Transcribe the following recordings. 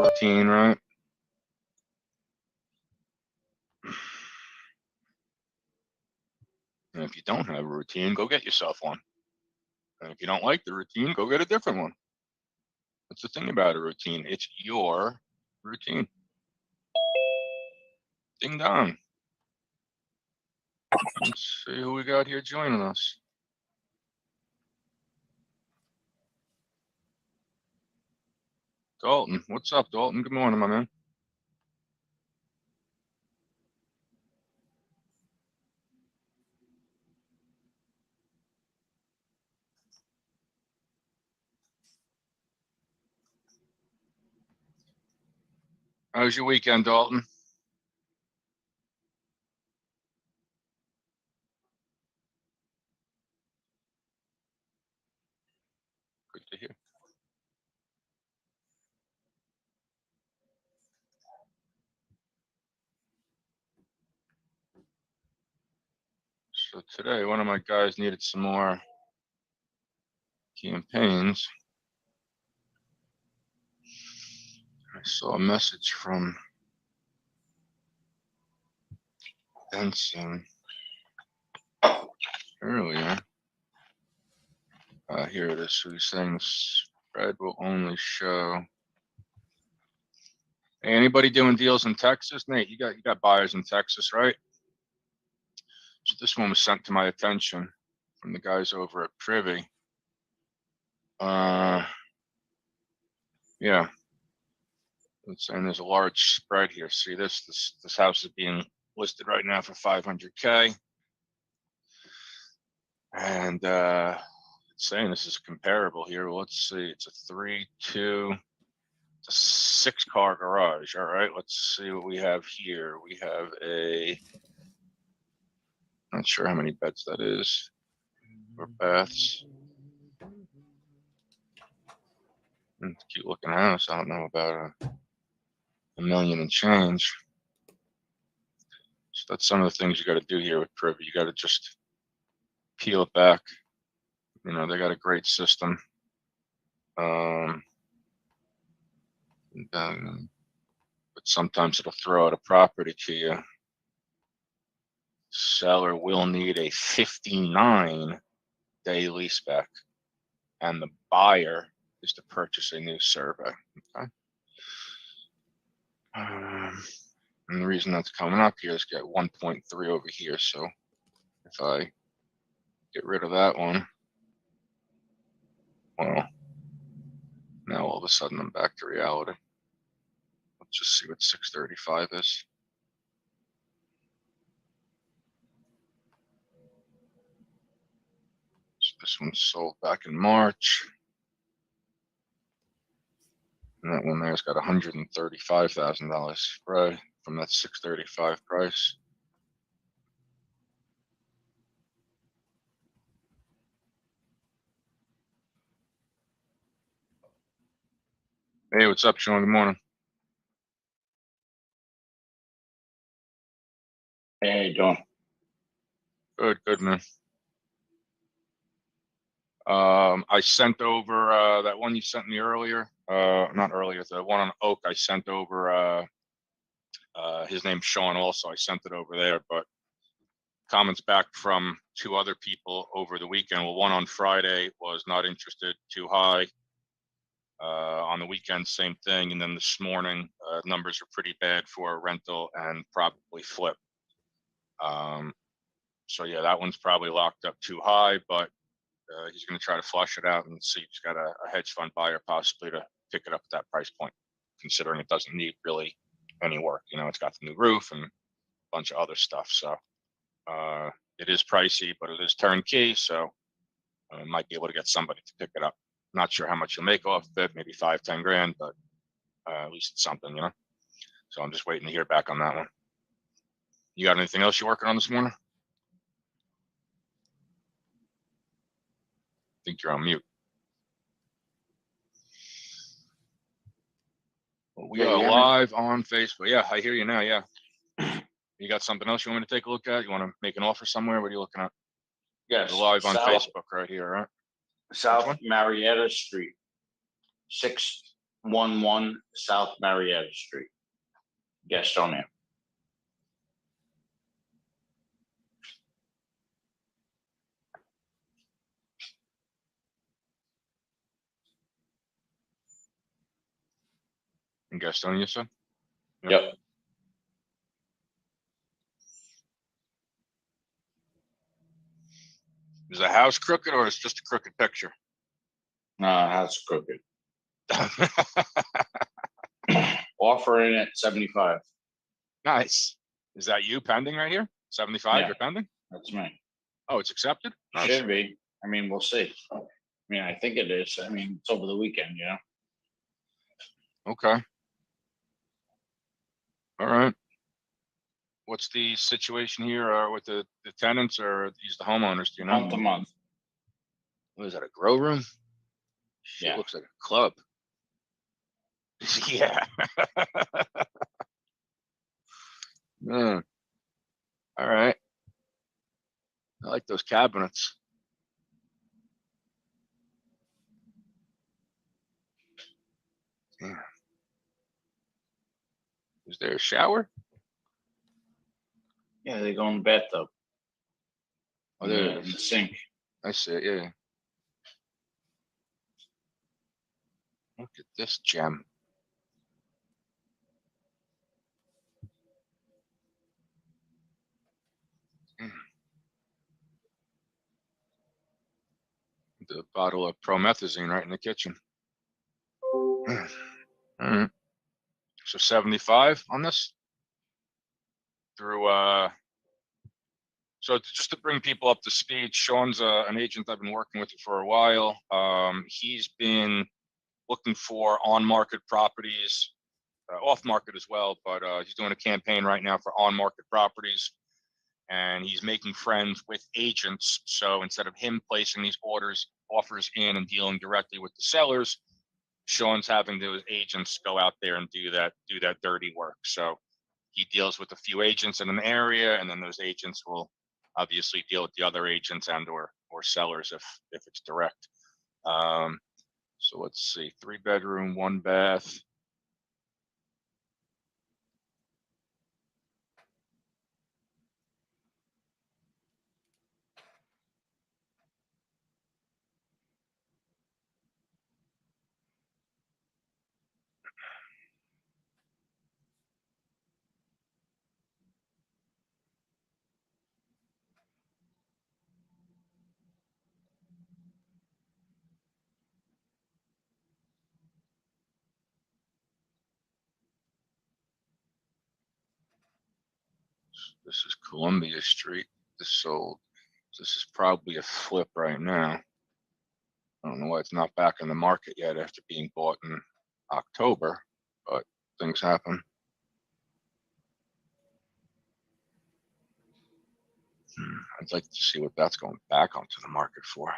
routine, right? And if you don't have a routine, go get yourself one. And if you don't like the routine, go get a different one. That's the thing about a routine. It's your routine. Ding dong. Let's see who we got here joining us. Dalton. What's up, Dalton? Good morning, my man. How was your weekend, Dalton? Good to hear. So today, one of my guys needed some more campaigns. I saw a message from Benson earlier. Here it is. So he's saying the spread will only show. Hey, anybody doing deals in Texas? Nate, you got buyers in Texas, right? So this one was sent to my attention from the guys over at Privy. Yeah. It's saying there's a large spread here. See this house is being listed right now for 500K. And it's saying this is comparable here. Well, let's see. It's a 3-2, it's a 6-car garage. All right, let's see what we have here. We have a, not sure how many beds that is, or baths. Cute looking house. I don't know about a million and change. So that's some of the things you got to do here with Privy. You got to just peel it back. You know, they got a great system. But sometimes it'll throw out a property to you. Seller will need a 59-day lease back, and the buyer is to purchase a new survey. Okay. And the reason that's coming up here is get 1.3 over here. So if I get rid of that one, well, now all of a sudden I'm back to reality. Let's just see what 635 is. So this one sold back in March. And that one there's got $135,000 spread from that 635 price. Hey, what's up, Sean? Good morning. Hey, how you doing? Good, man. I sent over that one you sent me earlier. Not earlier, the one on Oak. I sent over. His name's Sean. Also, I sent it over there. But comments back from 2 other people over the weekend. Well, one on Friday was not interested, too high. On the weekend, same thing. And then this morning, numbers are pretty bad for rental and probably flip. So yeah, that one's probably locked up too high, but he's going to try to flush it out and see if he's got a hedge fund buyer possibly to pick it up at that price point, considering it doesn't need really any work. You know, it's got the new roof and a bunch of other stuff. So it is pricey, but it is turnkey. So might be able to get somebody to pick it up. Not sure how much you'll make off of it, maybe 5-10 grand, but at least it's something, you know? So I'm just waiting to hear back on that one. You got anything else you're working on this morning? I think you're on mute. Well, we are live on Facebook. Yeah, I hear you now. Yeah. You got something else you want me to take a look at? You want to make an offer somewhere? What are you looking at? Yes. We're live on Facebook right here, right? South Marietta Street, 11 South Marietta Street, Gastonia. In Gastonia, you said? Yep. Is the house crooked or is it just a crooked picture? House crooked. Offering at 75. Nice. Is that you pending right here? 75, Yeah. you're pending? That's me. Oh, it's accepted? Nice. Should be. I mean, we'll see. I mean, I think it is. I mean, it's over the weekend, you know? Okay. All right. What's the situation here with the tenants or these the homeowners? Do you know? Month to month. What is that, a grow room? Shit, Yeah. looks like a club. Yeah. Man. All right. I like those cabinets. Yeah. Is there a shower? Yeah, they go in the bathtub. Oh, there in it the is. sink. I see it, yeah. Look at this gem. The bottle of promethazine right in the kitchen. All right. So 75 on this through so just to bring people up to speed, Sean's an agent I've been working with for a while. He's been looking for on-market properties, off-market as well, but he's doing a campaign right now for on-market properties, and he's making friends with agents. So instead of him placing these offers in and dealing directly with the sellers, Sean's having those agents go out there and do that dirty work. So he deals with a few agents in an area, and then those agents will obviously deal with the other agents and or sellers if it's direct. So let's see, 3-bedroom, 1 bath. This is Columbia Street. This sold. This is probably a flip right now. I don't know why it's not back in the market yet after being bought in October, but things happen. I'd like to see what that's going back onto the market for.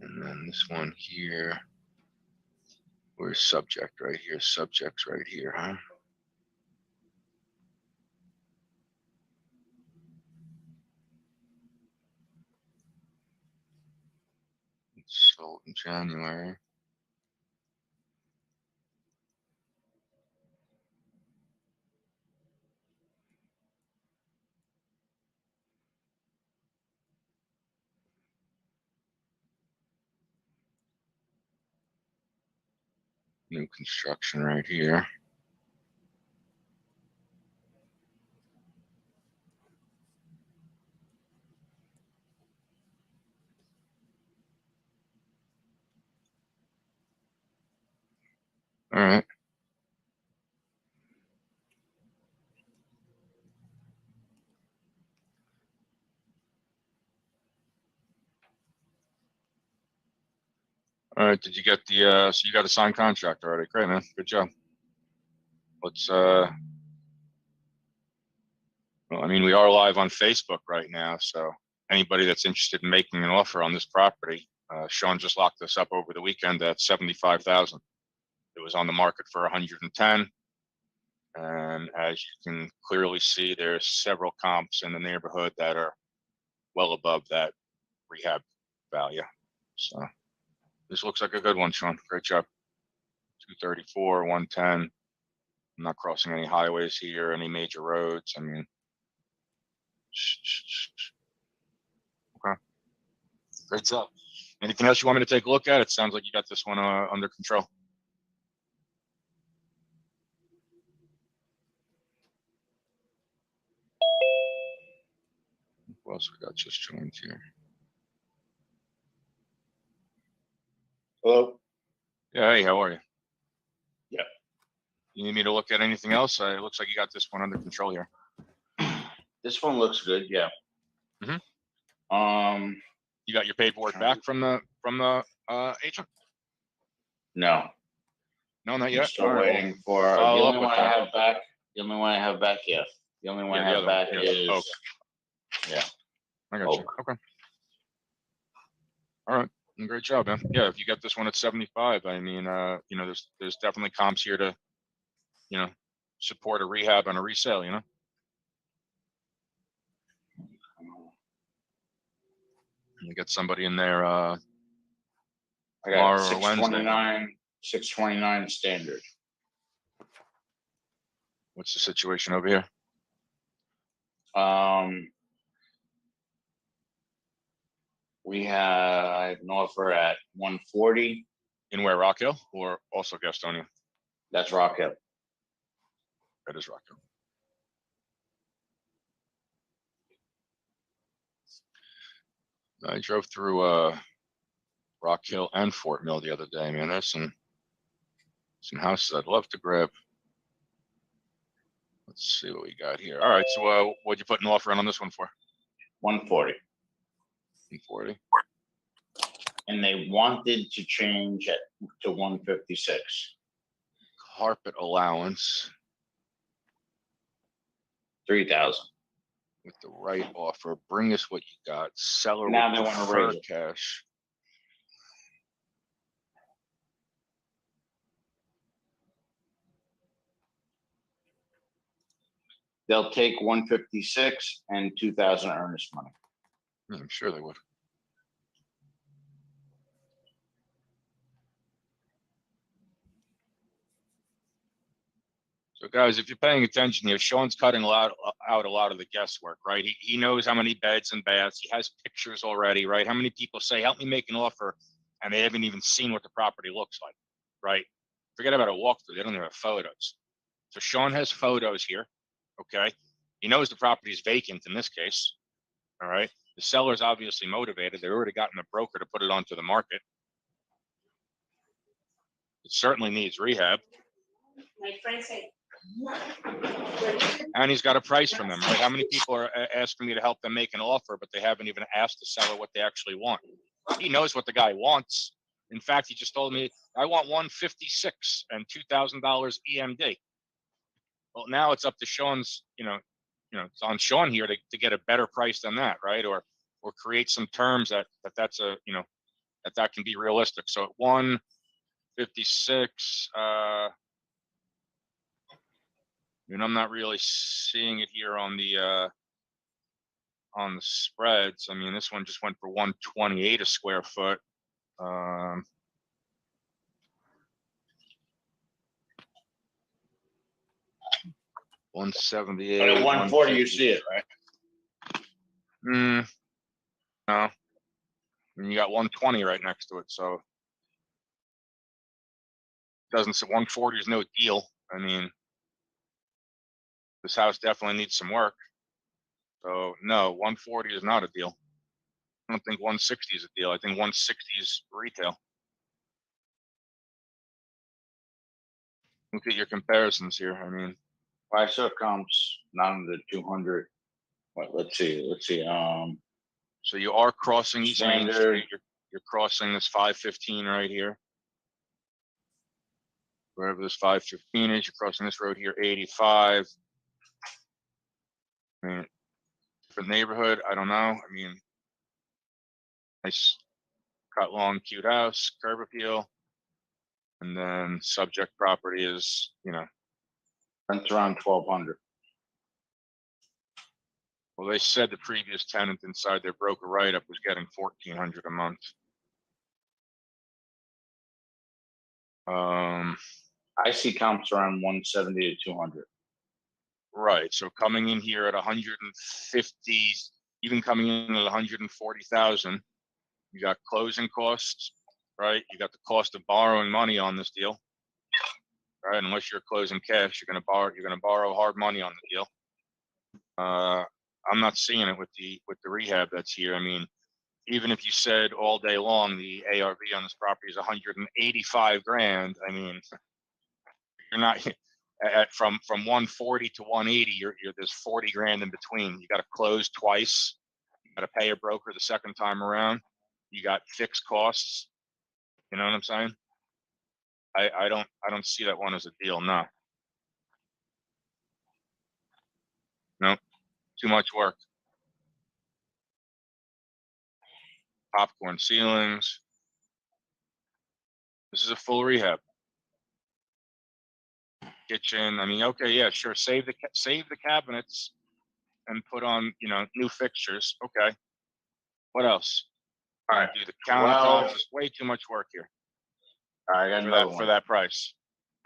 And then this one here, where's subject? Right here, subject's right here, huh? It's sold in January. New construction right here. All right. All right. Did you get the, so you got a signed contract already? Great, man. Good job. Let's, well, I mean, we are live on Facebook right now. So anybody that's interested in making an offer on this property, Sean just locked this up over the weekend at 75,000. It was on the market for 110. And as you can clearly see, there's several comps in the neighborhood that are well above that rehab value. So this looks like a good one, Sean. Great job. 234, 110. I'm not crossing any highways here, any major roads. I mean, okay. Great job. Anything else you want me to take a look at? It sounds like you got this one under control. Who else we got just joined here? Hello? Yeah, hey, how are you? Yep. You need me to look at anything else? It looks like you got this one under control here. This one looks good, yeah. Mhm. You You got your paperwork back from the agent? No, No, not I'm yet. still All right, well, waiting for, the follow up only with one I that. have back, the only one I have back, yes. The only one Yeah, I the have other one, back yeah. is, Oak. yeah, I got you. Oak. Okay. All right. Great job, man. Yeah, if you got this one at 75, I mean, you know, there's definitely comps here to, you know, support a rehab and a resale, you know? You get somebody in there I tomorrow got or Wednesday. 629 standard. What's the situation over here? We have an offer at 140. In where, Rock Hill or also Gastonia? That's Rock Hill. That is Rock Hill. I drove through Rock Hill and Fort Mill the other day, man. There's some houses I'd love to grab. Let's see what we got here. All right, so what'd you put an offer in on this one for? 140. 140. And they wanted to change it to 156. Carpet allowance 3,000. with the right offer. Bring us what you got. Seller Now with they wanna preferred raise it. cash. They'll take 156 and 2,000 earnest money. Yeah, I'm sure they would. So guys, if you're paying attention here, Sean's cutting out a lot of the guesswork, right? He knows how many beds and baths. He has pictures already, right? How many people say, help me make an offer, and they haven't even seen what the property looks like, right? Forget about a walkthrough. They don't even have photos. So Sean has photos here, okay? He knows the property is vacant in this case, all right? The seller's obviously motivated. They've already gotten a broker to put it onto the market. It certainly needs rehab. My friend said. And he's got a price from them, right? How many people are asking me to help them make an offer, but they haven't even asked the seller what they actually want? He knows what the guy wants. In fact, he just told me, I want 156 and $2,000 EMD. Well, now it's up to Sean's, it's on Sean here to get a better price than that, right? Or create some terms that's a, that can be realistic. So at 156, and I'm not really seeing it here on the spreads. I mean, this one just went for 128 a square foot. 178. But at 140, you see it, right? No. I mean, you got 120 right next to it, so doesn't say 140 is no deal. I mean, this house definitely needs some work. So no, 140 is not a deal. I don't think 160 is a deal. I think 160 is retail. Look at your comparisons here. I mean, I saw comps not under 200. Let's see. so you are crossing East Main Standard. Street. You're crossing this 515 right here. Wherever this 515 is, you're crossing this road here, 85. I mean, different neighborhood. I don't know. I mean, nice cut long, cute house, curb appeal. And then subject property is, Rent's around 1,200. Well, they said the previous tenant inside their broker write-up was getting 1,400 a month. I see comps around 170 to 200. Right, so coming in here at 150, even coming in at 140,000, you got closing costs, right? You got the cost of borrowing money on this deal, right? Unless you're closing cash, you're gonna borrow hard money on the deal. I'm not seeing it with the rehab that's here. I mean, even if you said all day long the ARV on this property is 185 grand, I mean, you're not from 140 to 180. You're there's 40 grand in between. You got to close twice. You got to pay a broker the second time around. You got fixed costs. You know what I'm saying? I don't see that one as a deal. No, no, too much work. Popcorn ceilings. This is a full rehab. Kitchen. I mean, okay, yeah, sure. Save the cabinets and put on, you know, new fixtures. Okay. What else? All right. Do the countertops. There's way too much work here All right, I got another one. for that price.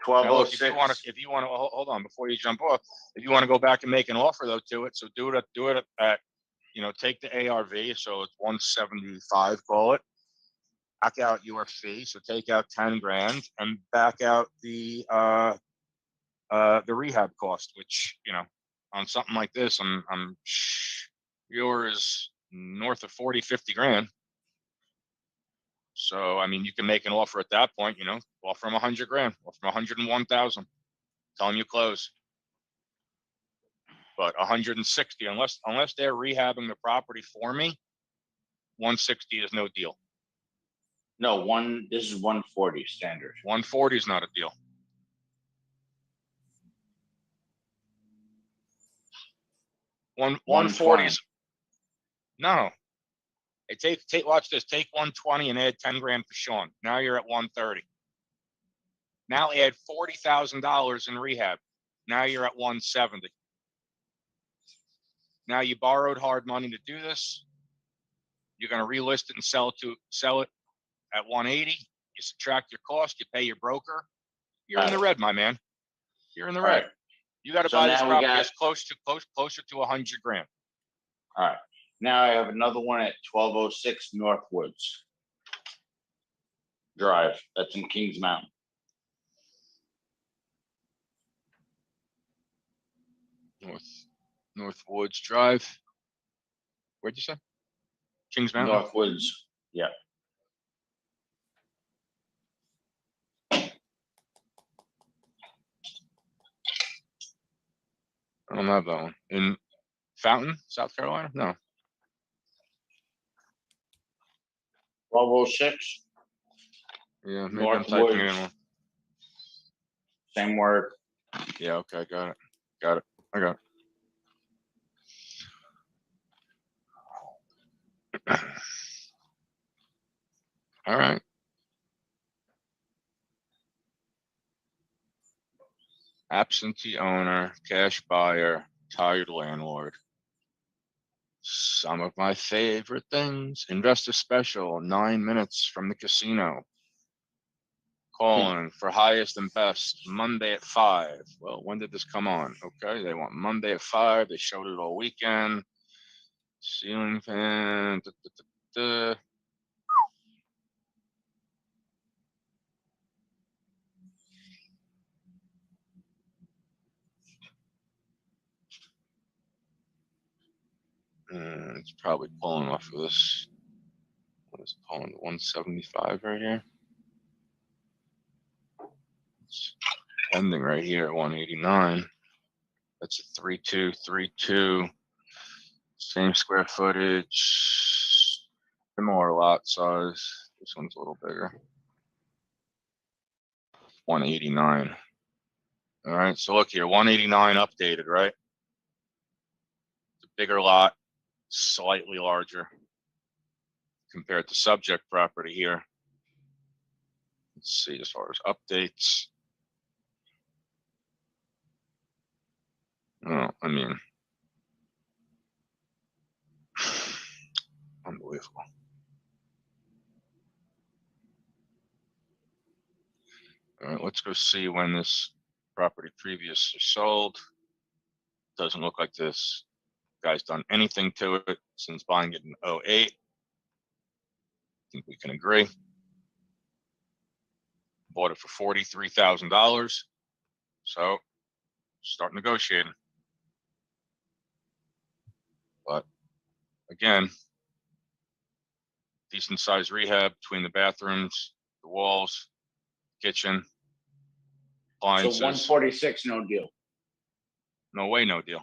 Now, look, 1206. if you want to hold on before you jump off, if you want to go back and make an offer though to it, so do it at, you know, take the ARV, so it's 175, call it. Back out your fee, so take out 10 grand and back out the rehab cost, which, you know, on something like this, I'm yours north of 40, 50 grand. So, I mean, you can make an offer at that point, you know, offer them 100 grand, offer them 101,000, tell them you close. But 160, unless they're rehabbing the property for me, 160 is no deal. No, this is 140 standard. 140 is not a deal. One 140 is no. Hey, watch this. Take 120 and add 10 grand for Sean. Now you're at 130. Now add $40,000 in rehab. Now you're at 170. Now you borrowed hard money to do this. You're going to relist it and sell it at 180. You subtract your cost. You pay your broker. You're in the red, my man. You're in the red. Right. You got to So buy this now we property got- as closer to 100 grand. All right. Now I have another one at 1206 Northwoods Drive. That's in Kings Mountain. Northwoods Drive. Where'd you say? Kings Mountain. Northwoods. Yeah. I don't have that one. In Fountain, South Carolina? No. 1206. Yeah, maybe I'm typing it in Northwoods. wrong. Same word. Yeah, okay, got it. I got it. All right. Absentee owner, cash buyer, tired landlord. Some of my favorite things. Investor special, 9 minutes from the casino. Calling for highest and best Monday at 5. Well, when did this come on? Okay, they want Monday at 5. They showed it all weekend. Ceiling fan. It's probably pulling off of this. What is it pulling? 175 right here. It's pending right here at 189. That's a 3232. Same square footage. Similar lot size. This one's a little bigger. 189. All right, so look here, 189 updated, right? It's a bigger lot, slightly larger compared to subject property here. Let's see, as far as updates. Oh, I mean, unbelievable. All right, let's go see when this property previously sold. Doesn't look like this guy's done anything to it since buying it in 08. I think we can agree. Bought it for $43,000. So start negotiating. But again, decent sized rehab between the bathrooms, the walls, kitchen, So appliances. 146, no deal. No way, no deal.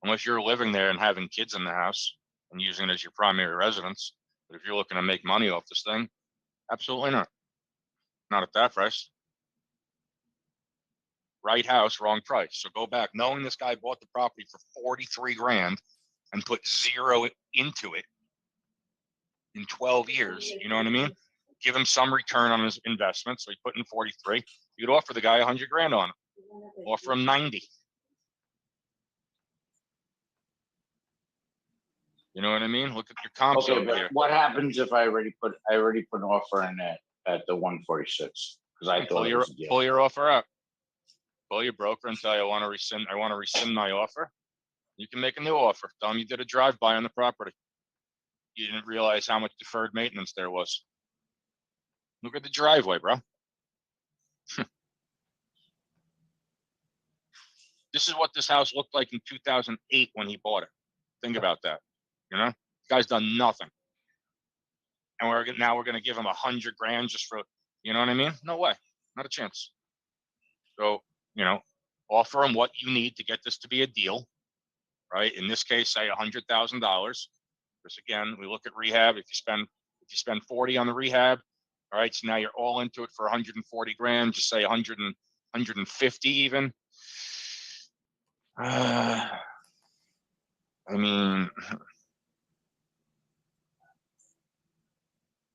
Unless you're living there and having kids in the house and using it as your primary residence. But if you're looking to make money off this thing, absolutely not. Not at that price. Right house, wrong price. So go back, knowing this guy bought the property for 43 grand and put zero into it in 12 years. You know what I mean? Give him some return on his investment. So he put in 43. You'd offer the guy 100 grand on it. Offer him 90. You know what I mean? Look at your comps Okay, over but here. what happens if I already put an offer in at the 146? Because I thought it was a deal. Pull your offer out. Call your broker and tell you I want to rescind my offer. You can make a new offer. Tell them you did a drive-by on the property. You didn't realize how much deferred maintenance there was. Look at the driveway, bro. This is what this house looked like in 2008 when he bought it. Think about that. You know, this guy's done nothing. And now we're going to give him 100 grand just for, you know what I mean? No way. Not a chance. So, you know, offer him what you need to get this to be a deal, right? In this case, say $100,000. Because again, we look at rehab. If you spend 40 on the rehab, all right, so now you're all into it for 140 grand, just say 100 and 150 even. I mean,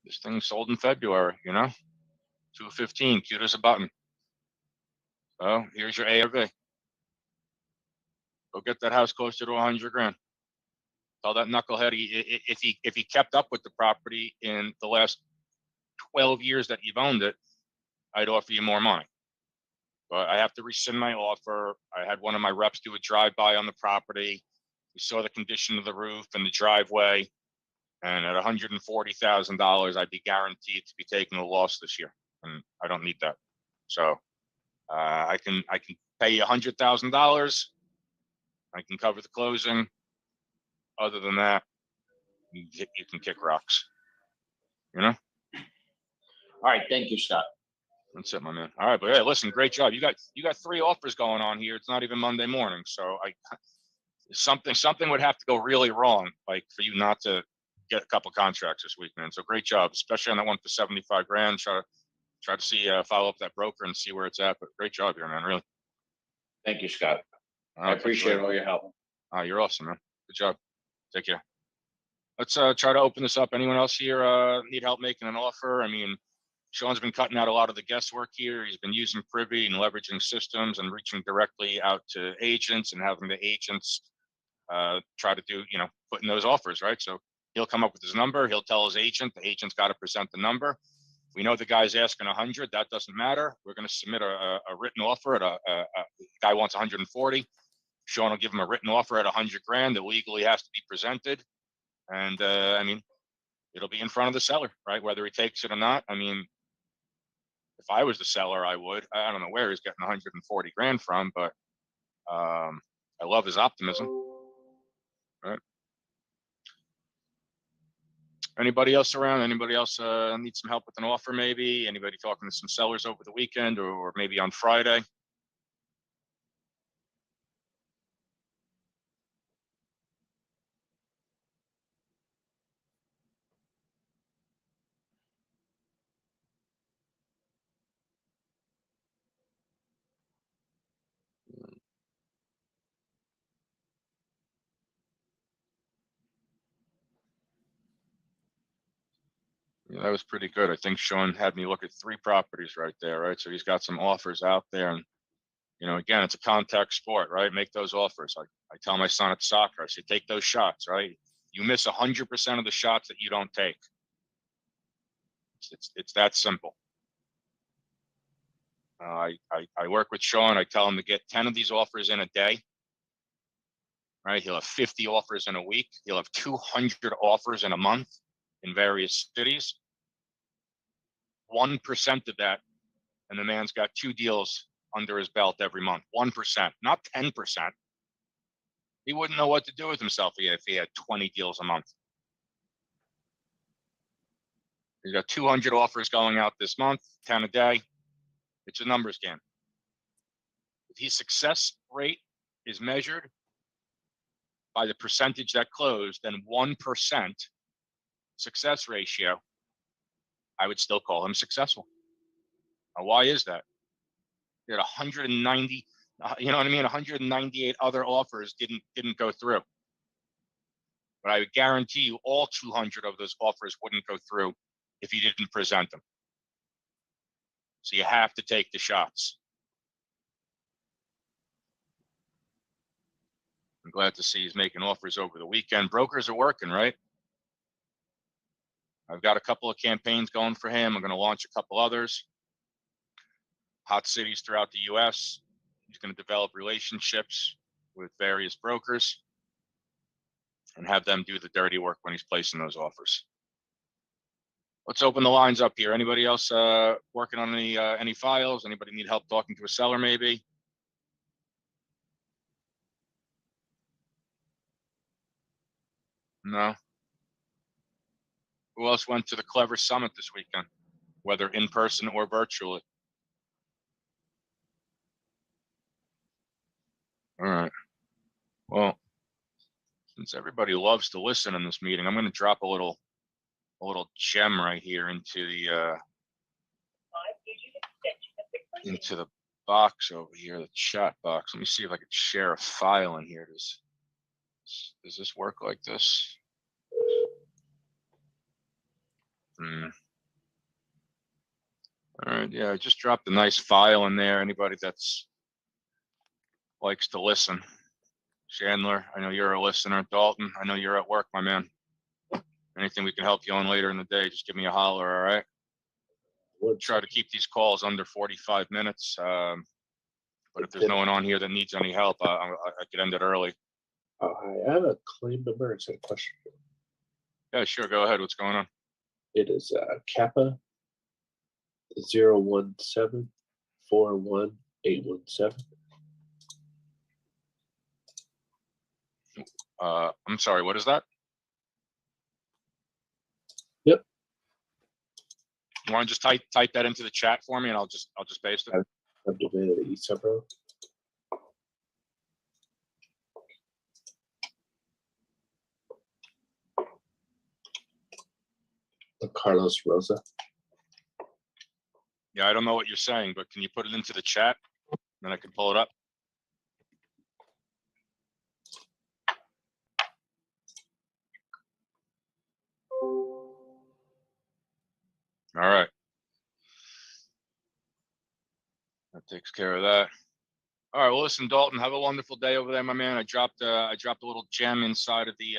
this thing sold in February, you know, 215, cute as a button. So here's your ARV. Go get that house closer to 100 grand. Tell that knucklehead if he kept up with the property in the last 12 years that you've owned it, I'd offer you more money. But I have to rescind my offer. I had one of my reps do a drive-by on the property. We saw the condition of the roof and the driveway. And at $140,000, I'd be guaranteed to be taking a loss this year. And I don't need that. So I can pay you $100,000. I can cover the closing. Other than that, you can kick rocks. You know? All right, thank you, Scott. That's it, my man. All right, but hey, listen, great job. You got 3 offers going on here. It's not even Monday morning, so something would have to go really wrong, like for you not to get a couple contracts this week, man. So great job, especially on that one for 75 grand. Try to see follow up that broker and see where it's at. But great job here, man. Really. Thank you, Scott. All I right, appreciate all your help. You're awesome, man. Good job. Take care. Let's try to open this up. Anyone else here need help making an offer? I mean, Sean's been cutting out a lot of the guesswork here. He's been using Privy and leveraging systems and reaching directly out to agents and having the agents try to do, putting those offers, right? So he'll come up with his number. He'll tell his agent. The agent's got to present the number. We know the guy's asking 100. That doesn't matter. We're going to submit a written offer at the guy wants 140. Sean will give him a written offer at 100 grand that legally has to be presented. And I mean, it'll be in front of the seller, right? Whether he takes it or not. I mean, if I was the seller, I would. I don't know where he's getting 140 grand from, but I love his optimism. Right? Anybody else around? Anybody else need some help with an offer? Maybe anybody talking to some sellers over the weekend or maybe on Friday? Yeah, that was pretty good. I think Sean had me look at 3 properties right there, right? So he's got some offers out there. And You know, again, it's a contact sport, right? Make those offers. I tell my son at soccer, I say, take those shots, right? You miss 100% of the shots that you don't take. It's that simple. I work with Sean. I tell him to get 10 of these offers in a day. Right? He'll have 50 offers in a week. He'll have 200 offers in a month in various cities. 1% of that, and the man's got 2 deals under his belt every month. 1%, not 10%. He wouldn't know what to do with himself if he had 20 deals a month. He's got 200 offers going out this month, 10 a day. It's a numbers game. If his success rate is measured by the percentage that closed, then 1% success ratio, I would still call him successful. Now, why is that? He had 190, you know what I mean? 198 other offers didn't go through. But I would guarantee you all 200 of those offers wouldn't go through if you didn't present them. So you have to take the shots. I'm glad to see he's making offers over the weekend. Brokers are working, right? I've got a couple of campaigns going for him. I'm going to launch a couple others. Hot cities throughout the US. He's going to develop relationships with various brokers and have them do the dirty work when he's placing those offers. Let's open the lines up here. Anybody else working on any files? Anybody need help talking to a seller maybe? No. Who else went to the Clever Summit this weekend, whether in person or virtually? All right. Well, since everybody loves to listen in this meeting, I'm going to drop a little gem right here into the box over here, the chat box. Let me see if I can share a file in here. Does this work like this? All right, yeah, I just dropped a nice file in there. Anybody that's likes to listen. Chandler, I know you're a listener. Dalton, I know you're at work, my man. Anything we can help you on later in the day, just give me a holler, all right? We'll try to keep these calls under 45 minutes. But if there's no one on here that needs any help, I could end it early. I have a claim number and a question. Yeah, sure, go ahead. What's going on? It is Kappa 017 41817. I'm sorry, what is that? Yep. You want to just type that into the chat for me, and I'll just paste it. I'm doing it at East Bro. Carlos Rosa. Yeah, I don't know what you're saying, but can you put it into the chat? Then I can pull it up. All right. That takes care of that. All right. Well, listen, Dalton, have a wonderful day over there, my man. I dropped a little gem inside of the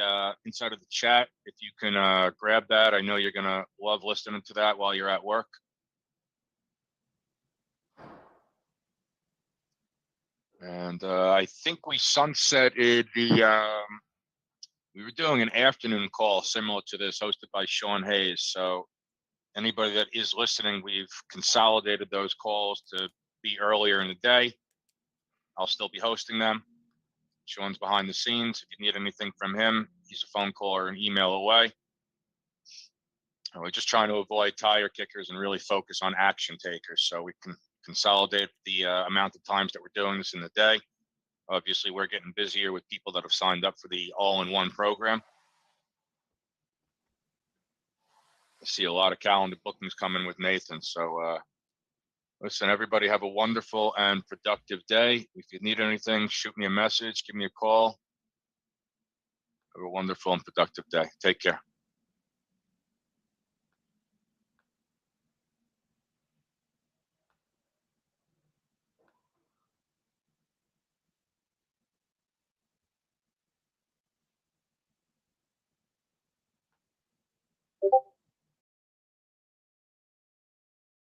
chat. If you can grab that, I know you're gonna love listening to that while you're at work. And I think we sunsetted we were doing an afternoon call similar to this, hosted by Sean Hayes. So anybody that is listening, we've consolidated those calls to be earlier in the day. I'll still be hosting them. Sean's behind the scenes. If you need anything from him, he's a phone call or an email away. And we're just trying to avoid tire kickers and really focus on action takers, so we can consolidate the amount of times that we're doing this in the day. Obviously, we're getting busier with people that have signed up for the all-in-one program. I see a lot of calendar bookings coming with Nathan. So listen, everybody have a wonderful and productive day. If you need anything, shoot me a message, give me a call. Have a wonderful and productive day. Take care.